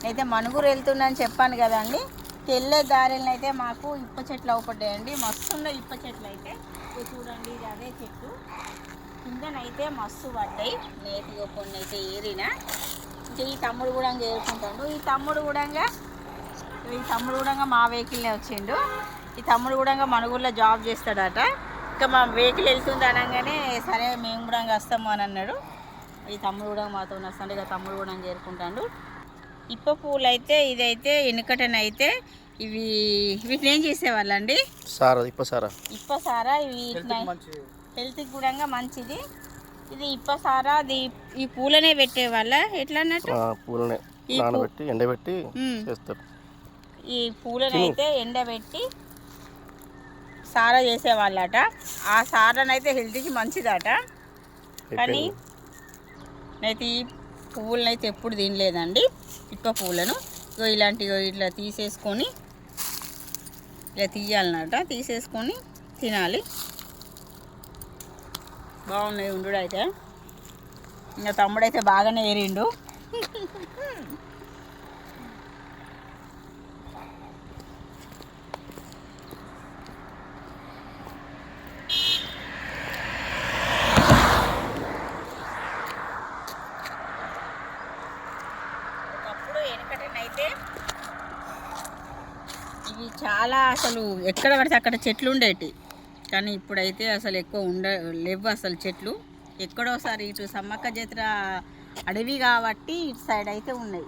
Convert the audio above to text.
అయితే మనుగురు వెళ్తుందని చెప్పాను కదండి. తెల్లే దారిని అయితే మాకు ఇప్ప చెట్లు అవపడ్డాయండి. మస్తు ఉన్నాయి ఇప్ప చెట్లు అయితే. చూడండి, ఇది అదే చెట్టు. కిందనైతే మస్తు పడ్డాయి. నేతిగా కొన్ని అయితే ఏరినా. ఇంకా ఈ తమ్ముడు కూడా ఏరుకుంటాడు. ఈ తమ్ముడు కూడా మా వెహికల్నే వచ్చిండు. ఈ తమ్ముడు కూడా మనుగురులో జాబ్ చేస్తాడట. ఇంకా మా వెహికల్ వెళ్తుంది అనగానే సరే మేము కూడా వస్తాము అని అన్నాడు. ఈ తమ్ముడు కూడా మాతో వస్తాడు. ఇక తమ్ముడు కూడా చేరుకుంటాడు. ఇప్ప పూలు అయితే ఇదైతే వెనుకటనైతే వీటిని ఏం చేసేవాళ్ళండి? ఇప్ప సారా. ఇవి హెల్త్కి కూడా మంచిది. ఇది ఇప్ప సారా. అది ఈ పూలనే పెట్టేవాళ్ళ ఎట్లా అన్నట్టు? ఈ పూలను అయితే ఎండబెట్టి సారా చేసేవాళ్ళట. ఆ సారానైతే హెల్త్కి మంచిదట. కానీ అయితే ఈ పువ్వులను అయితే ఎప్పుడు తినలేదండి. ఇప్ప పువ్వులను ఇలాంటివి ఇట్లా తీసేసుకొని ఇలా తీయాలన్నట. తీసేసుకొని తినాలి. బాగున్నాయి ఉండు. అయితే ఇంకా తమ్ముడైతే బాగానే ఏరిండు. వెనకటనైతే ఇవి చాలా అసలు ఎక్కడ పడితే అక్కడ చెట్లు ఉండేటి. కానీ ఇప్పుడైతే అసలు ఎక్కువ లేవు అసలు చెట్లు. ఎక్కడోసారి ఇటు సమ్మక్క జాతర అడవి కాబట్టి ఇటు సైడ్ అయితే ఉన్నాయి.